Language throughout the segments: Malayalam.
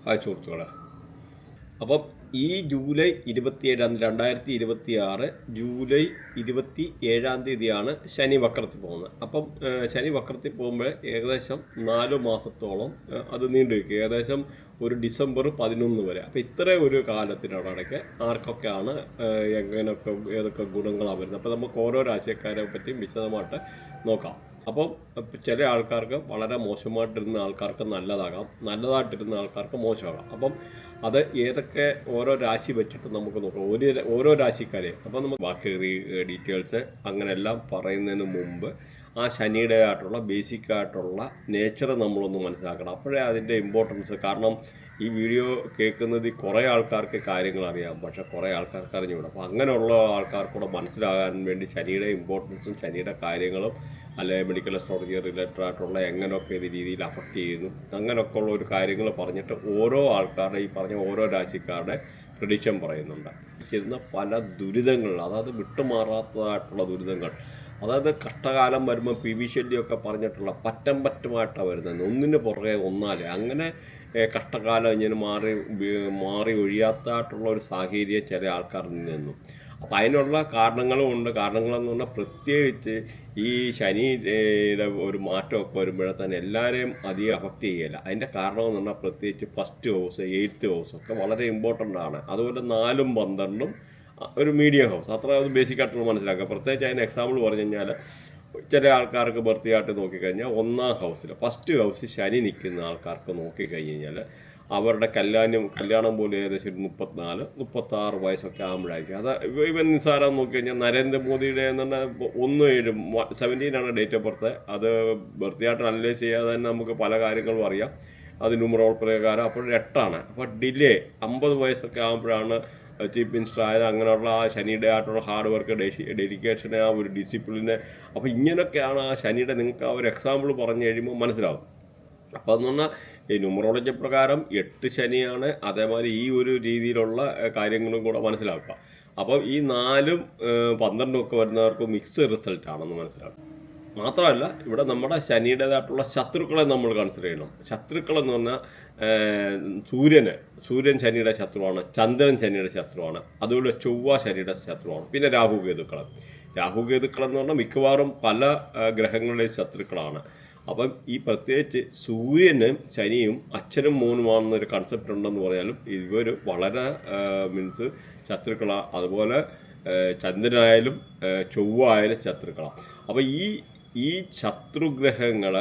ഹായ് സുഹൃത്തുക്കളെ. അപ്പം ഈ ജൂലൈ 27 ജൂലൈ 27 ശനി വക്രത്തിൽ പോകുന്നത്. അപ്പം ശനി വക്രത്തിൽ പോകുമ്പോൾ ഏകദേശം 4 മാസത്തോളം അത് നീണ്ടു വയ്ക്കും, ഏകദേശം ഒരു ഡിസംബർ 11 വരെ. അപ്പോൾ ഇത്രയും ഒരു കാലത്തിനോടൊക്കെ ആർക്കൊക്കെയാണ് എങ്ങനെയൊക്കെ ഏതൊക്കെ ഗുണങ്ങളാണ് വരുന്നത്. അപ്പോൾ നമുക്ക് ഓരോ രാശിക്കാരെ പറ്റിയും വിശദമായിട്ട് നോക്കാം. അപ്പം ചില ആൾക്കാർക്ക് വളരെ മോശമായിട്ടിരുന്ന ആൾക്കാർക്ക് നല്ലതാകാം, നല്ലതായിട്ടിരുന്ന ആൾക്കാർക്ക് മോശമാകാം. അപ്പം അത് ഏതൊക്കെ ഓരോ രാശി വെച്ചിട്ട് നമുക്ക് നോക്കാം, ഓരോ രാശിക്കാരെ. അപ്പം നമുക്ക് ബാക്കി ഡീറ്റെയിൽസ് അങ്ങനെയെല്ലാം പറയുന്നതിന് മുമ്പ് ആ ശനിയുടെ ആയിട്ടുള്ള ബേസിക്കായിട്ടുള്ള നേച്ചർ നമ്മളൊന്ന് മനസ്സിലാക്കണം. അപ്പോഴേ അതിൻ്റെ ഇമ്പോർട്ടൻസ്. കാരണം ഈ വീഡിയോ കേൾക്കുന്നത് കുറേ ആൾക്കാർക്ക് കാര്യങ്ങൾ അറിയാം, പക്ഷേ കുറേ ആൾക്കാർക്ക് അറിഞ്ഞുകൂടാ. അപ്പോൾ അങ്ങനെയുള്ള ആൾക്കാർക്കൂടെ മനസ്സിലാകാൻ വേണ്ടി ശനിയുടെ ഇമ്പോർട്ടൻസും ശനിയുടെ കാര്യങ്ങളും, അല്ലെങ്കിൽ മെഡിക്കൽ അസ്ട്രോളജി റിലേറ്റഡ് ആയിട്ടുള്ള എങ്ങനെയൊക്കെ ഇത് രീതിയിൽ അഫക്റ്റ് ചെയ്യുന്നു, അങ്ങനെയൊക്കെ ഉള്ള ഒരു കാര്യങ്ങൾ പറഞ്ഞിട്ട് ഓരോ ആൾക്കാരുടെ ഈ പറഞ്ഞ ഓരോ രാശിക്കാരുടെ പ്രഡിക്ഷൻ പറയുന്നുണ്ട്. ചെയ്യുന്ന പല ദുരിതങ്ങൾ, അതായത് വിട്ടുമാറാത്തതായിട്ടുള്ള ദുരിതങ്ങൾ, അതായത് കഷ്ടകാലം വരുമ്പോൾ PV ശല്യമൊക്കെ പറഞ്ഞിട്ടുള്ള പറ്റുമായിട്ടാണ് വരുന്നത്, ഒന്നിന് പുറകെ ഒന്നാല്. അങ്ങനെ കഷ്ടകാലം ഇങ്ങനെ മാറി ഒഴിയാത്തതായിട്ടുള്ള ഒരു സാഹചര്യം ചില ആൾക്കാരിൽ നിന്നും. അപ്പം അതിനുള്ള കാരണങ്ങളും ഉണ്ട്. കാരണങ്ങളെന്ന് പറഞ്ഞാൽ പ്രത്യേകിച്ച് ഈ ശനിയുടെ ഒരു മാറ്റമൊക്കെ വരുമ്പോഴേ തന്നെ എല്ലാവരെയും അധികം അഫക്റ്റ് ചെയ്യില്ല. അതിൻ്റെ കാരണമെന്ന് പറഞ്ഞാൽ പ്രത്യേകിച്ച് 1st ഹൗസ് 8th ഹൗസ് ഒക്കെ വളരെ ഇമ്പോർട്ടൻ്റ് ആണ്. അതുപോലെ 4ഉം 12ഉം ഒരു മീഡിയം ഹൗസ്, അത്ര അത് ബേസിക്കായിട്ടുള്ള മനസ്സിലാക്കുക. പ്രത്യേകിച്ച് അതിന് എക്സാമ്പിൾ പറഞ്ഞു കഴിഞ്ഞാൽ ചില ആൾക്കാർക്ക് ബർത്തിയായിട്ട് നോക്കിക്കഴിഞ്ഞാൽ 1ാം ഹൗസിൽ 1st ഹൗസിൽ ശനി നിൽക്കുന്ന ആൾക്കാർക്ക് നോക്കിക്കഴിഞ്ഞ് കഴിഞ്ഞാൽ അവരുടെ കല്യാണം പോലും ഏകദേശം 34-36 വയസ്സൊക്കെ ആകുമ്പോഴായിരിക്കും. അത് ഇവൻ നിസ്സാരം നോക്കിക്കഴിഞ്ഞാൽ നരേന്ദ്രമോദിയുടെ എന്ന് പറഞ്ഞാൽ 17 ഡേറ്റ് ഓഫ് ബർത്ത്. അത് ബർത്തിയായിട്ട് അനലൈസ് ചെയ്യാതെ തന്നെ നമുക്ക് പല കാര്യങ്ങളും അറിയാം. അത് ന്യൂമറോൾ പ്രകാരം അപ്പോൾ 8. അപ്പോൾ ഡിലേ 50 വയസ്സൊക്കെ ആകുമ്പോഴാണ് ചീഫ് മിനിസ്റ്റർ ആയത്. അങ്ങനെയുള്ള ആ ശനിയുടെ ആയിട്ടുള്ള ഹാർഡ് വർക്ക്, ഡെഡിക്കേഷന്, ആ ഒരു ഡിസിപ്ലിന്. അപ്പോൾ ഇങ്ങനെയൊക്കെയാണ് ആ ശനിയുടെ, നിങ്ങൾക്ക് ആ ഒരു എക്സാമ്പിൾ പറഞ്ഞു കഴിയുമ്പോൾ മനസ്സിലാവും. അപ്പോൾ എന്ന് പറഞ്ഞാൽ ഈ ന്യൂമറോളജി പ്രകാരം 8 ശനിയാണ്. അതേമാതിരി ഈ ഒരു രീതിയിലുള്ള കാര്യങ്ങളും കൂടെ മനസ്സിലാക്കുക. അപ്പം ഈ 4ഉം 12ഉം ഒക്കെ വരുന്നവർക്ക് മിക്സ് റിസൾട്ടാണെന്ന് മനസ്സിലാക്കുക. മാത്രമല്ല ഇവിടെ നമ്മുടെ ശനിയുടേതായിട്ടുള്ള ശത്രുക്കളെ നമ്മൾ കൺസിഡർ ചെയ്യണം. ശത്രുക്കളെന്ന് പറഞ്ഞാൽ സൂര്യൻ ശനിയുടെ ശത്രുവാണ്, ചന്ദ്രൻ ശനിയുടെ ശത്രുവാണ്, അതുപോലെ ചൊവ്വ ശനിയുടെ ശത്രുവാണ്. പിന്നെ രാഹുകേതുക്കളെന്ന് പറഞ്ഞാൽ മിക്കവാറും പല ഗ്രഹങ്ങളുടെയും ശത്രുക്കളാണ്. അപ്പം ഈ പ്രത്യേകിച്ച് സൂര്യനും ശനിയും അച്ഛനും മോനുമാണെന്നൊരു കൺസെപ്റ്റ് ഉണ്ടെന്ന് പറഞ്ഞാലും ഇവർ വളരെ ശത്രുക്കളാണ്. അതുപോലെ ചന്ദ്രനായാലും ചൊവ്വ ആയാലും ശത്രുക്കളാണ്. അപ്പോൾ ഈ ശത്രുഗ്രഹങ്ങൾ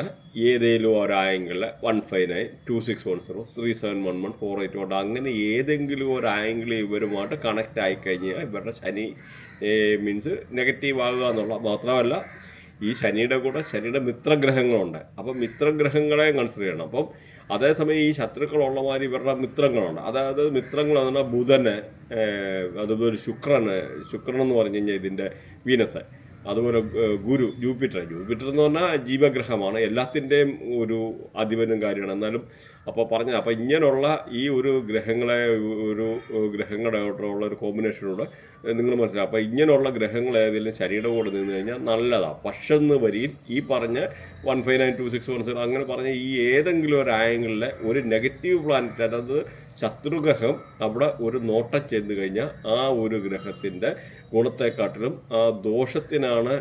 ഏതെങ്കിലും ഒരായെങ്കിൽ 159, 2610, 3711, 48 അങ്ങനെ ഏതെങ്കിലും ഒരു ആംഗിൾ ഇവരുമായിട്ട് കണക്റ്റ് ആയിക്കഴിഞ്ഞാൽ ഇവരുടെ ശനി നെഗറ്റീവ് ആകുക എന്നുള്ള. മാത്രമല്ല ഈ ശനിയുടെ കൂടെ ശനിയുടെ മിത്രഗ്രഹങ്ങളുണ്ട്. അപ്പം മിത്രഗ്രഹങ്ങളെ കൺസിഡർ ചെയ്യണം. അപ്പം അതേസമയം ഈ ശത്രുക്കളുള്ള മാതിരി ഇവരുടെ മിത്രങ്ങളുണ്ട്. അതായത് മിത്രങ്ങൾ എന്ന് പറഞ്ഞാൽ ബുധന്, അതുപോലെ ശുക്രൻ എന്ന് പറഞ്ഞു കഴിഞ്ഞാൽ ഇതിൻ്റെ വീനസ്, അതുപോലെ ജൂപ്പിറ്റർ എന്ന് പറഞ്ഞാൽ ജീവഗ്രഹമാണ്, എല്ലാത്തിൻ്റെയും ഒരു അധിപനും കാര്യമാണ്. എന്നാലും അപ്പോൾ ഇങ്ങനെയുള്ള ഈ ഒരു ഗ്രഹങ്ങളുടെ ഒരു കോമ്പിനേഷനോട് നിങ്ങൾ മനസ്സിലാവും. അപ്പോൾ ഇങ്ങനെയുള്ള ഗ്രഹങ്ങൾ ഏതെങ്കിലും ശനിയുടെ കൂടെ നിന്ന് കഴിഞ്ഞാൽ നല്ലതാണ്. പക്ഷെന്ന് വരിയിൽ ഈ പറഞ്ഞ 159, 2610 അങ്ങനെ പറഞ്ഞ ഈ ഏതെങ്കിലും ഒരു ആംഗിളിൽ ഒരു നെഗറ്റീവ് പ്ലാനറ്റ്, അതായത് ശത്രുഗ്രഹം അവിടെ ഒരു നോട്ടം ചെന്ന് കഴിഞ്ഞാൽ ആ ഒരു ഗ്രഹത്തിൻ്റെ ഗുണത്തെക്കാട്ടിലും ആ ദോഷത്തിനാണ്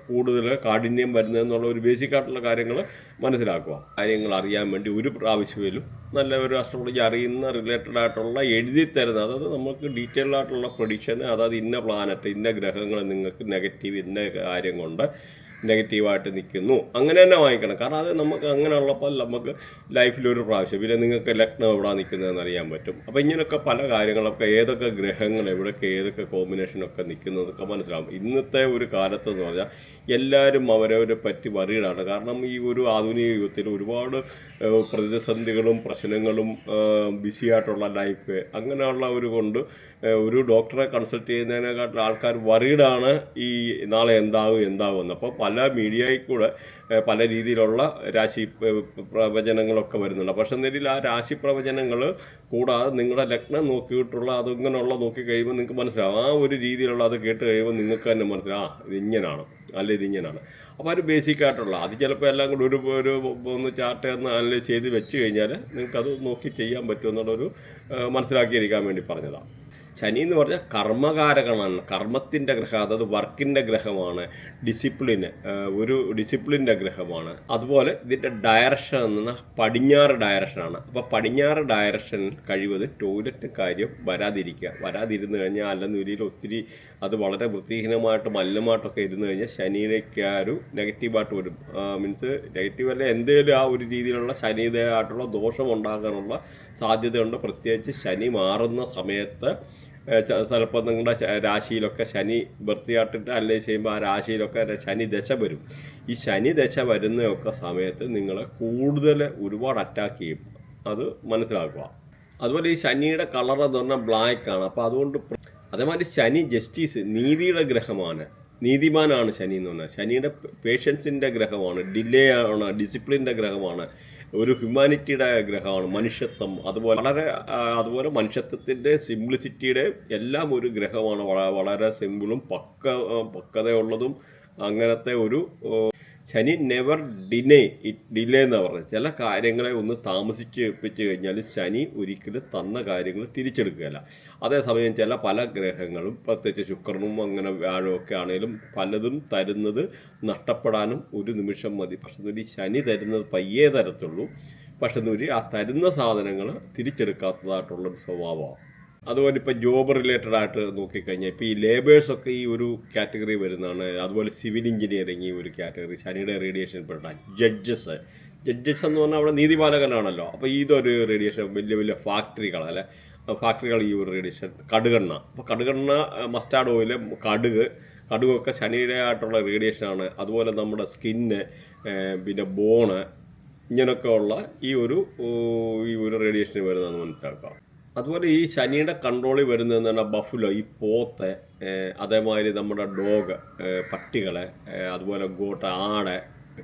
കൂടുതൽ കാഠിന്യം വരുന്നതെന്നുള്ള ഒരു ബേസിക്കായിട്ടുള്ള കാര്യങ്ങൾ മനസ്സിലാക്കുക. കാര്യങ്ങൾ അറിയാൻ വേണ്ടി ഒരു പ്രാവശ്യമെങ്കിലും നല്ല ഒരു അസ്ട്രോളജി അറിയുന്ന റിലേറ്റഡ് ആയിട്ടുള്ള എഴുതി തരുന്ന, അതായത് നമുക്ക് ഡീറ്റെയിൽഡ് ആയിട്ടുള്ള പ്രൊഡിക്ഷന്, അതായത് ഇന്ന പ്ലാനറ്റ് ഇന്ന ഗ്രഹങ്ങൾ നിങ്ങൾക്ക് നെഗറ്റീവ് ഇന്ന കാര്യം കൊണ്ട് നെഗറ്റീവായിട്ട് നിൽക്കുന്നു അങ്ങനെ തന്നെ വാങ്ങിക്കണം. കാരണം അത് നമുക്ക് അങ്ങനെ ഉള്ളപ്പോൾ നമുക്ക് ലൈഫിലൊരു പ്രാവശ്യം പിന്നെ നിങ്ങൾക്ക് ലഗ്നം എവിടെ നിൽക്കുന്നതെന്ന് അറിയാൻ പറ്റും. അപ്പോൾ ഇങ്ങനെയൊക്കെ പല കാര്യങ്ങളൊക്കെ ഏതൊക്കെ ഗ്രഹങ്ങൾ എവിടെയൊക്കെ ഏതൊക്കെ കോമ്പിനേഷനൊക്കെ നിൽക്കുന്നതൊക്കെ മനസ്സിലാവും. ഇന്നത്തെ ഒരു കാലത്തെന്ന് പറഞ്ഞാൽ എല്ലാവരും അവരവരെ പറ്റി വറീഡാണ്. കാരണം ഈ ഒരു ആധുനിക യുഗത്തിൽ ഒരുപാട് പ്രതിസന്ധികളും പ്രശ്നങ്ങളും ബിസിയായിട്ടുള്ള ലൈഫ് അങ്ങനെയുള്ള കൊണ്ട് ഒരു ഡോക്ടറെ കൺസൾട്ട് ചെയ്യുന്നതിനെക്കാട്ടിൽ ആൾക്കാർ വറീഡാണ് ഈ നാളെ എന്താകുമെന്ന്. അപ്പോൾ പല മീഡിയയിൽ കൂടെ പല രീതിയിലുള്ള രാശി പ്രവചനങ്ങളൊക്കെ വരുന്നുണ്ട്. പക്ഷെ എന്നിട്ട് ആ രാശി പ്രവചനങ്ങൾ കൂടാതെ നിങ്ങളുടെ ലഗ്നം നോക്കിയിട്ടുള്ള അതിങ്ങനെയുള്ള നോക്കി കഴിയുമ്പോൾ നിങ്ങൾക്ക് മനസ്സിലാവും. ആ ഒരു രീതിയിലുള്ള അത് കേട്ട് കഴിയുമ്പോൾ നിങ്ങൾക്ക് തന്നെ മനസ്സിലാവും, ഇത് ഇങ്ങനെയാണ്, അല്ല ഇതിങ്ങനെയാണ്. അപ്പോൾ ഒരു ബേസിക് ആയിട്ടുള്ള അത് ചിലപ്പോൾ എല്ലാം കൂടി ഒരു ഒന്ന് ചാർട്ട് ഒന്ന് അനലൈസ് ചെയ്ത് വെച്ച് കഴിഞ്ഞാൽ നിങ്ങൾക്കത് നോക്കി ചെയ്യാൻ പറ്റുമെന്നുള്ളൊരു മനസ്സിലാക്കിയിരിക്കാൻ വേണ്ടി പറഞ്ഞതാണ്. ശനി എന്ന് പറഞ്ഞാൽ കർമ്മകാരകമാണ്, കർമ്മത്തിൻ്റെ ഗ്രഹം, അതായത് വർക്കിൻ്റെ ഗ്രഹമാണ്, ഒരു ഡിസിപ്ലിൻ്റെ ഗ്രഹമാണ്. അതുപോലെ ഇതിൻ്റെ ഡയറക്ഷൻ എന്ന് പറഞ്ഞാൽ പടിഞ്ഞാറ് ഡയറക്ഷനാണ്. അപ്പോൾ പടിഞ്ഞാറ് ഡയറക്ഷനിൽ കഴിവത് ടോയ്ലറ്റ് കാര്യം വരാതിരുന്നു കഴിഞ്ഞാൽ അല്ലെന്നുരിയിൽ ഒത്തിരി അത് വളരെ വൃത്തിഹീനമായിട്ട് മലിനമായിട്ടൊക്കെ ഇരുന്ന് കഴിഞ്ഞാൽ ശനിയിലേക്ക് ആ ഒരു നെഗറ്റീവായിട്ട് വരും. മീൻസ് നെഗറ്റീവ് അല്ല, എന്തെങ്കിലും ആ ഒരു രീതിയിലുള്ള ശനിയുടേതായിട്ടുള്ള ദോഷം ഉണ്ടാകാനുള്ള സാധ്യതയുണ്ട്. പ്രത്യേകിച്ച് ശനി മാറുന്ന സമയത്ത് ചിലപ്പോൾ നിങ്ങളുടെ രാശിയിലൊക്കെ ശനി വൃത്തിയായിട്ടിട്ട് അനലൈസ് ചെയ്യുമ്പോൾ ആ രാശിയിലൊക്കെ ശനി ദശ വരും. ഈ ശനി ദശ വരുന്നതൊക്കെ സമയത്ത് നിങ്ങളെ കൂടുതൽ ഒരുപാട് അറ്റാക്ക് ചെയ്യും, അത് മനസ്സിലാക്കുക. അതുപോലെ ഈ ശനിയുടെ കളർ എന്ന് പറഞ്ഞാൽ ബ്ലാക്കാണ്. അപ്പോൾ അതുകൊണ്ട് അതേമാതിരി ശനി ജസ്റ്റിസ്, നീതിയുടെ ഗ്രഹമാണ്, നീതിമാനാണ് ശനി എന്ന് പറഞ്ഞാൽ. ശനിയുടെ പേഷ്യൻസിൻ്റെ ഗ്രഹമാണ്, ഡിലേ ആണ്, ഡിസിപ്ലിൻ്റെ ഗ്രഹമാണ്, ഒരു ഹ്യൂമാനിറ്റിയുടെ ഗ്രഹമാണ്, മനുഷ്യത്വം. അതുപോലെ മനുഷ്യത്വത്തിൻ്റെ സിംപ്ലിസിറ്റിയുടെ എല്ലാം ഒരു ഗ്രഹമാണ്. വളരെ സിമ്പിളും പക്വതയുള്ളതും അങ്ങനത്തെ ഒരു ശനി നെവർ ഡിലേ എന്ന് പറഞ്ഞത്. ചില കാര്യങ്ങളെ ഒന്ന് താമസിച്ച് ഏൽപ്പിച്ച് കഴിഞ്ഞാൽ ശനി ഒരിക്കലും തന്ന കാര്യങ്ങൾ തിരിച്ചെടുക്കുകയല്ല. അതേസമയം പല ഗ്രഹങ്ങളും പ്രത്യേകിച്ച് ശുക്രനും അങ്ങനെ വ്യാഴമൊക്കെ ആണെങ്കിലും പലതും തരുന്നത് നഷ്ടപ്പെടാനും ഒരു നിമിഷം മതി. പക്ഷേ ഈ ശനി തരുന്നത് പയ്യേ തരത്തുള്ളൂ. പക്ഷേ ആ തരുന്ന സാധനങ്ങൾ തിരിച്ചെടുക്കാത്തതായിട്ടുള്ളൊരു സ്വഭാവമാണ്. അതുപോലെ ഇപ്പോൾ ജോബ് റിലേറ്റഡ് ആയിട്ട് നോക്കിക്കഴിഞ്ഞാൽ ഇപ്പോൾ ഈ ലേബേഴ്സൊക്കെ ഈ ഒരു കാറ്റഗറി വരുന്നതാണ്. അതുപോലെ സിവിൽ എഞ്ചിനീയറിങ് ഈ ഒരു കാറ്റഗറി, ശനിയുടെ റേഡിയേഷൻ പെട്ട ജഡ്ജസ് എന്ന് പറഞ്ഞാൽ അവിടെ നീതിപാലകനാണല്ലോ. അപ്പോൾ ഇതൊരു റേഡിയേഷൻ, വലിയ ഫാക്ടറികൾ ഈ ഒരു റേഡിയേഷൻ. കടുകെണ്ണ, അപ്പോൾ കടുകെണ്ണ, മസ്റ്റാർഡ് ഓയിൽ, കടുകൊക്കെ ശനിയുടെ ആയിട്ടുള്ള റേഡിയേഷനാണ്. അതുപോലെ നമ്മുടെ സ്കിന്ന്, പിന്നെ ബോണ്, ഇങ്ങനെയൊക്കെ ഉള്ള ഈ ഒരു റേഡിയേഷന് വരുന്നതെന്ന് മനസ്സിലാക്കാം. അതുപോലെ ഈ ശനിയുടെ കൺട്രോളിൽ വരുന്നതെന്ന് പറഞ്ഞാൽ ബഫുലോ, ഈ പോത്ത്, അതേമാതിരി നമ്മുടെ ഡോഗ്, പട്ടികളെ, അതുപോലെ ഗോട്ട്, ആട്,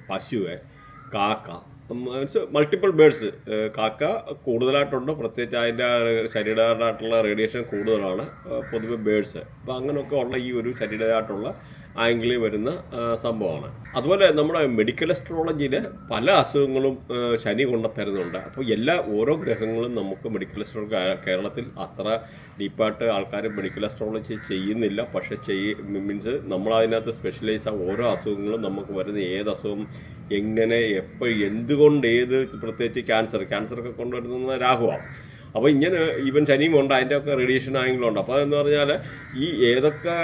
പശുവ്, കാക്ക, മീൻസ് മൾട്ടിപ്പിൾ ബേഡ്സ്. കാക്ക കൂടുതലായിട്ടുണ്ട്, പ്രത്യേകിച്ച് അതിൻ്റെ ശരീരമായിട്ടുള്ള റേഡിയേഷൻ കൂടുതലാണ് പൊതുവെ ബേഡ്സ്. അപ്പോൾ അങ്ങനെയൊക്കെ ഉള്ള ഈ ഒരു ശരീരമായിട്ടുള്ള ആംഗിളിൽ വരുന്ന സംഭവമാണ്. അതുപോലെ നമ്മുടെ മെഡിക്കൽ അസ്ട്രോളജിയിൽ പല അസുഖങ്ങളും ശനി കൊണ്ടുത്തരുന്നുണ്ട്. അപ്പോൾ ഓരോ ഗ്രഹങ്ങളും നമുക്ക് മെഡിക്കൽ അസ്ട്രോളജി കേരളത്തിൽ അത്ര ഡീപ്പായിട്ട് ആൾക്കാർ മെഡിക്കൽ അസ്ട്രോളജി ചെയ്യുന്നില്ല. പക്ഷേ മീൻസ് നമ്മളതിനകത്ത് സ്പെഷ്യലൈസ് ഓരോ അസുഖങ്ങളും നമുക്ക് വരുന്ന ഏത് അസുഖം എങ്ങനെ എപ്പോൾ എന്തുകൊണ്ട് പ്രത്യേകിച്ച് ക്യാൻസറൊക്കെ കൊണ്ടുവരുന്നത് രാഹുവാണ്. അപ്പോൾ ഇങ്ങനെ ഈവൻ ശനിയും ഉണ്ട്, അതിൻ്റെയൊക്കെ റേഡിയേഷൻ ആംഗിളും ഉണ്ട്. അപ്പോൾ അതെന്ന് പറഞ്ഞാൽ ഈ ഏതൊക്കെ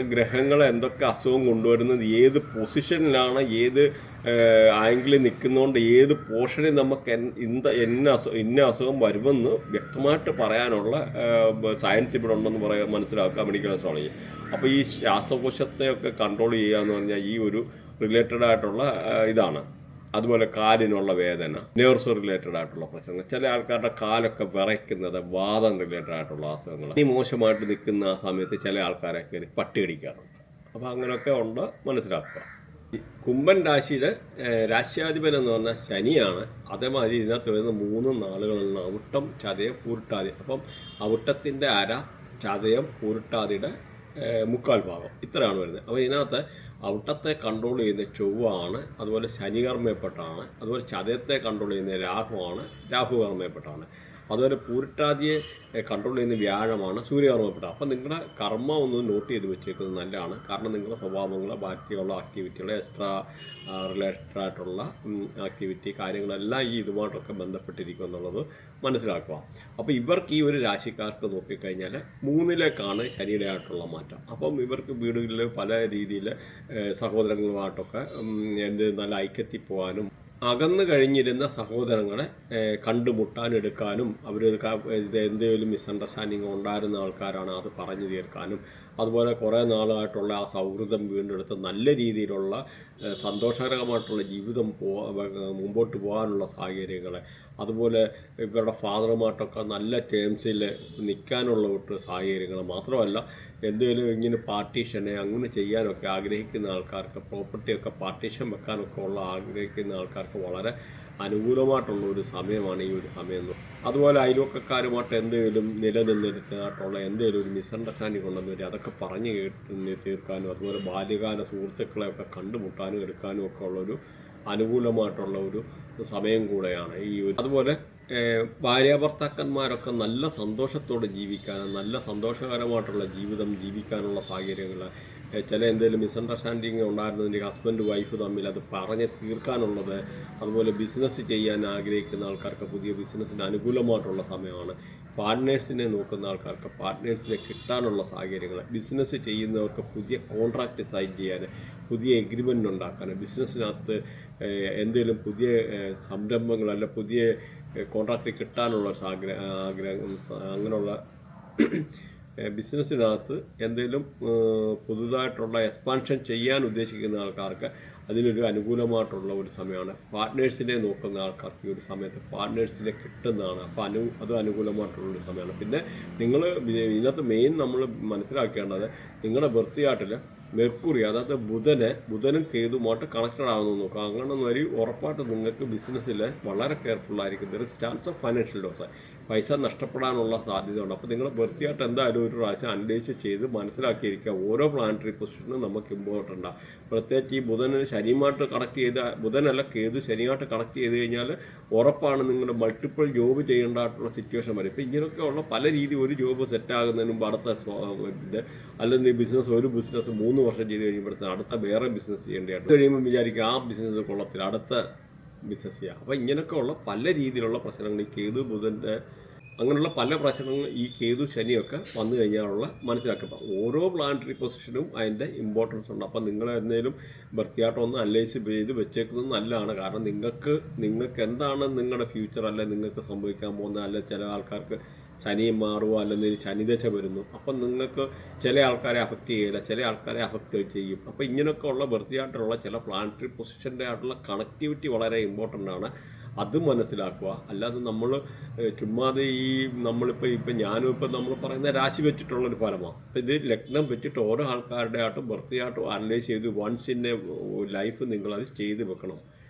ഗ്രഹങ്ങൾ എന്തൊക്കെ അസുഖം കൊണ്ടുവരുന്നത്, ഏത് പൊസിഷനിലാണ്, ഏത് ആംഗിളിൽ നിൽക്കുന്നതുകൊണ്ട് ഏത് പോർഷനിൽ നമുക്ക് ഇന്ന അസുഖം വരുമെന്ന് വ്യക്തമായിട്ട് പറയാനുള്ള സയൻസ് ഇവിടെ ഉണ്ടെന്ന് മനസ്സിലാക്കുക മെഡിക്കൽ അസ്ട്രോളജി. അപ്പോൾ ഈ ശ്വാസകോശത്തെയൊക്കെ കൺട്രോൾ ചെയ്യുക എന്ന് പറഞ്ഞാൽ ഈ ഒരു റിലേറ്റഡ് ആയിട്ടുള്ള ഇതാണ്. അതുപോലെ കാലിനുള്ള വേദന, നെർവ്സ് റിലേറ്റഡ് ആയിട്ടുള്ള പ്രശ്നങ്ങൾ, ചില ആൾക്കാരുടെ കാലൊക്കെ വിറയ്ക്കുന്നത് വാദം റിലേറ്റഡ് ആയിട്ടുള്ള അസുഖങ്ങൾ. ഈ മോശമായിട്ട് നിൽക്കുന്ന ആ സമയത്ത് ചില ആൾക്കാരെ കയറി പട്ടി കടിക്കാറുണ്ട്. അപ്പോൾ അങ്ങനെയൊക്കെ ഉണ്ട്, മനസ്സിലാക്കുക. കുംഭൻ രാശിയുടെ രാശ്യാധിപൻ എന്ന് പറഞ്ഞാൽ ശനിയാണ്. അതേമാതിരി ഇതിനകത്ത് വരുന്ന 3 നാളുകളിലാണ് അവിട്ടം, ചതയം, പൂരുട്ടാതി. അപ്പം അവിട്ടത്തിൻ്റെ അര, ചതയം, പൂരുട്ടാതിയുടെ 3/4 ഭാഗം, ഇത്രയാണ് വരുന്നത്. അപ്പോൾ ഇതിനകത്ത് ഔട്ടത്തെ കൺട്രോൾ ചെയ്യുന്ന ചൊവ്വാണ്, അതുപോലെ ശനി കർമ്മയപ്പെട്ടാണ്. അതുപോലെ ചതയത്തെ കൺട്രോൾ ചെയ്യുന്ന രാഹു കർമ്മയപ്പെട്ടാണ്. അതുപോലെ പൂരിട്ടാതിയെ കൺട്രോൾ ചെയ്യുന്ന വ്യാഴമാണ്, സൂര്യകർമ്മപ്പെട്ട. അപ്പം നിങ്ങളുടെ കർമ്മ ഒന്ന് നോട്ട് ചെയ്ത് വെച്ചേക്കുന്നത് നല്ലതാണ്. കാരണം നിങ്ങളുടെ സ്വഭാവങ്ങൾ, ബാക്കിയുള്ള ആക്ടിവിറ്റികൾ, എക്സ്ട്രാ റിലേറ്റഡ് ആയിട്ടുള്ള ആക്ടിവിറ്റി കാര്യങ്ങളെല്ലാം ഈ ഇതുമായിട്ടൊക്കെ ബന്ധപ്പെട്ടിരിക്കും എന്നുള്ളത് മനസ്സിലാക്കുക. അപ്പോൾ ഇവർക്ക് ഈ ഒരു രാശിക്കാർക്ക് നോക്കിക്കഴിഞ്ഞാൽ 3ലേക്കാണ് ശനിയുടെ ആയിട്ടുള്ള മാറ്റം. അപ്പം ഇവർക്ക് വീടുകളിൽ പല രീതിയിൽ സഹോദരങ്ങളുമായിട്ടൊക്കെ നല്ല ഐക്യത്തിൽ പോകാനും, അകന്നു കഴിഞ്ഞിരുന്ന സഹോദരങ്ങളെ കണ്ടുമുട്ടാനെടുക്കാനും, അവർ എന്തെങ്കിലും മിസ്അണ്ടർസ്റ്റാൻഡിങ് ഉണ്ടായിരുന്ന ആൾക്കാരാണ് അത് പറഞ്ഞു തീർക്കാനും, അതുപോലെ കുറേ നാളായിട്ടുള്ള ആ സൗഹൃദം വീണ്ടെടുത്ത് നല്ല രീതിയിലുള്ള സന്തോഷകരമായിട്ടുള്ള ജീവിതം മുമ്പോട്ട് പോകാനുള്ള സാഹചര്യങ്ങൾ, അതുപോലെ ഇവരുടെ ഫാദറുമായിട്ടൊക്കെ നല്ല ടേംസിൽ നിൽക്കാനുള്ള സാഹചര്യങ്ങൾ, മാത്രമല്ല എന്തെങ്കിലും ഇങ്ങനെ പാർട്ടീഷനെ അങ്ങനെ ചെയ്യാനൊക്കെ ആഗ്രഹിക്കുന്ന ആൾക്കാർക്ക്, പ്രോപ്പർട്ടിയൊക്കെ പാർട്ടീഷൻ വെക്കാനൊക്കെ ആഗ്രഹിക്കുന്ന ആൾക്കാർക്ക് വളരെ അനുകൂലമായിട്ടുള്ള ഒരു സമയമാണ് ഈ ഒരു സമയം എന്ന്. അതുപോലെ അയൽവക്കക്കാരുമായിട്ട് എന്തെങ്കിലും നിലനിന്നിരുന്നതായിട്ടുള്ള എന്തെങ്കിലും ഒരു മിസ്അണ്ടർസ്റ്റാൻഡിങ് ഉണ്ടെന്ന് വരും, അതൊക്കെ പറഞ്ഞു കേട്ട് തീർക്കാനും അതുപോലെ ബാല്യകാല സുഹൃത്തുക്കളെയൊക്കെ കണ്ടുമുട്ടാനും എടുക്കാനും ഒക്കെ ഉള്ളൊരു അനുകൂലമായിട്ടുള്ള ഒരു സമയം കൂടെയാണ് ഈ ഒരു. അതുപോലെ ഭാര്യാഭർത്താക്കന്മാരൊക്കെ നല്ല സന്തോഷത്തോടെ ജീവിക്കാനും നല്ല സന്തോഷകരമായിട്ടുള്ള ജീവിതം ജീവിക്കാനുള്ള സാഹചര്യങ്ങൾ, ചില എന്തെങ്കിലും മിസ്അണ്ടർസ്റ്റാൻഡിങ് ഉണ്ടായിരുന്നതിൻ്റെ ഹസ്ബൻഡ് വൈഫ് തമ്മിൽ അത് പറഞ്ഞ് തീർക്കാനുള്ളത്, അതുപോലെ ബിസിനസ് ചെയ്യാൻ ആഗ്രഹിക്കുന്ന ആൾക്കാർക്ക് പുതിയ ബിസിനസ്സിന് അനുകൂലമായിട്ടുള്ള സമയമാണ്. പാർട്ട്നേഴ്സിനെ നോക്കുന്ന ആൾക്കാർക്ക് പാർട്ട്നേഴ്സിനെ കിട്ടാനുള്ള സാഹചര്യങ്ങൾ, ബിസിനസ് ചെയ്യുന്നവർക്ക് പുതിയ കോൺട്രാക്റ്റ് സൈൻ ചെയ്യാൻ, പുതിയ എഗ്രിമെൻ്റ് ഉണ്ടാക്കാൻ, ബിസിനസ്സിനകത്ത് എന്തെങ്കിലും പുതിയ സംരംഭങ്ങൾ അല്ല പുതിയ കോൺട്രാക്റ്റ് കിട്ടാനുള്ള ആഗ്രഹം അങ്ങനെയുള്ള ബിസിനസ്സിനകത്ത് എന്തെങ്കിലും പുതുതായിട്ടുള്ള എക്സ്പാൻഷൻ ചെയ്യാൻ ഉദ്ദേശിക്കുന്ന ആൾക്കാർക്ക് അതിനൊരു അനുകൂലമായിട്ടുള്ള ഒരു സമയമാണ്. പാർട്ട്നേഴ്സിനെ നോക്കുന്ന ആൾക്കാർക്ക് ഈ ഒരു സമയത്ത് പാർട്ട്നേഴ്സിനെ കിട്ടുന്നതാണ്. അപ്പോൾ അത് അനുകൂലമായിട്ടുള്ളൊരു സമയമാണ്. പിന്നെ നിങ്ങൾ ഇതിനകത്ത് മെയിൻ നമ്മൾ മനസ്സിലാക്കേണ്ടത് നിങ്ങളുടെ ബർത്ത് മെർക്കുറി, അതായത് ബുധനും കേതുമായിട്ട് കണക്റ്റഡ് ആകുന്നു നോക്കുക. അങ്ങനെ വരി ഉറപ്പായിട്ട് നിങ്ങൾക്ക് ബിസിനസ്സിൽ വളരെ കെയർഫുള്ളായിരിക്കും. There is chance of financial loss, പൈസ നഷ്ടപ്പെടാനുള്ള സാധ്യതയുണ്ട്. അപ്പോൾ നിങ്ങൾ വൃത്തിയായിട്ട് എന്തായാലും ഒരു പ്രാവശ്യം അനലൈസ് ചെയ്ത് മനസ്സിലാക്കിയിരിക്കുക. ഓരോ പ്ലാനറ്ററി പൊസിഷനും നമുക്ക് ഇമ്പോർട്ടൻ്റാണ്. പ്രത്യേകിച്ച് ഈ ബുധന് ശനിയുമായിട്ട് കണക്ട് ചെയ്ത്, ബുധനല്ല കേതു ശനിയായിട്ട് കണക്ട് ചെയ്ത് കഴിഞ്ഞാൽ ഉറപ്പാണ് നിങ്ങൾ മൾട്ടിപ്പിൾ ജോബ് ചെയ്യേണ്ടതായിട്ടുള്ള സിറ്റുവേഷൻ വരും. ഇപ്പോൾ ഇങ്ങനെയൊക്കെ ഉള്ള പല രീതി ഒരു ജോബ് സെറ്റാകുന്നതിന് മുമ്പ് അടുത്ത അല്ലെങ്കിൽ ഒരു ബിസിനസ് 3 വർഷം ചെയ്ത് കഴിയുമ്പോഴത്തേന് അടുത്ത വേറെ ബിസിനസ് ചെയ്യേണ്ടതായിട്ട് കഴിയുമ്പോൾ വിചാരിക്കുക ആ ബിസിനസ് കൊള്ളത്തില്ല, അടുത്ത ബിസിനസ് ചെയ്യാം. അപ്പോൾ ഇങ്ങനെയൊക്കെ ഉള്ള പല രീതിയിലുള്ള പ്രശ്നങ്ങൾ ഈ കേതു ബുധൻ്റെ അങ്ങനെയുള്ള പല പ്രശ്നങ്ങൾ ഈ കേതു ശനിയൊക്കെ വന്നു കഴിഞ്ഞാലുള്ള മനസ്സിലാക്കുക. ഓരോ പ്ലാനറ്ററി പൊസിഷനും അതിൻ്റെ ഇമ്പോർട്ടൻസ് ഉണ്ട്. അപ്പോൾ നിങ്ങൾ എന്തെങ്കിലും വൃത്തിയായിട്ട് ഒന്ന് അനലൈസ് ചെയ്ത് വെച്ചേക്കുന്നത് നല്ലതാണ്. കാരണം നിങ്ങൾക്ക് എന്താണ് നിങ്ങളുടെ ഫ്യൂച്ചർ, അല്ലെ നിങ്ങൾക്ക് സംഭവിക്കാൻ പോകുന്നത്, അല്ലെ ചില ആൾക്കാർക്ക് ശനി മാറുമോ അല്ലെങ്കിൽ ശനിദശ വരുന്നു. അപ്പം നിങ്ങൾക്ക് ചില ആൾക്കാരെ അഫക്റ്റ് ചെയ്യില്ല, ചില ആൾക്കാരെ അഫക്റ്റ് ചെയ്യും. അപ്പോൾ ഇങ്ങനെയൊക്കെ ഉള്ള വൃത്തിയായിട്ടുള്ള ചില പ്ലാനറ്ററി പൊസിഷൻ്റെ ആയിട്ടുള്ള കണക്ടിവിറ്റി വളരെ ഇമ്പോർട്ടൻ്റ് ആണ്. അത് മനസ്സിലാക്കുക. അല്ലാതെ നമ്മൾ ചുമ്മാതെ ഇപ്പം ഞാനും ഇപ്പം നമ്മൾ പറയുന്ന രാശി വെച്ചിട്ടുള്ളൊരു ഫലമാണ്. അപ്പം ഇത് ലഗ്നം വെച്ചിട്ട് ഓരോ ആൾക്കാരുടെ ആയിട്ടും വൃത്തിയായിട്ടും അനലൈസ് ചെയ്ത് വൺസ് ഇൻ എ ലൈഫ് നിങ്ങളത് ചെയ്ത് വെക്കണം.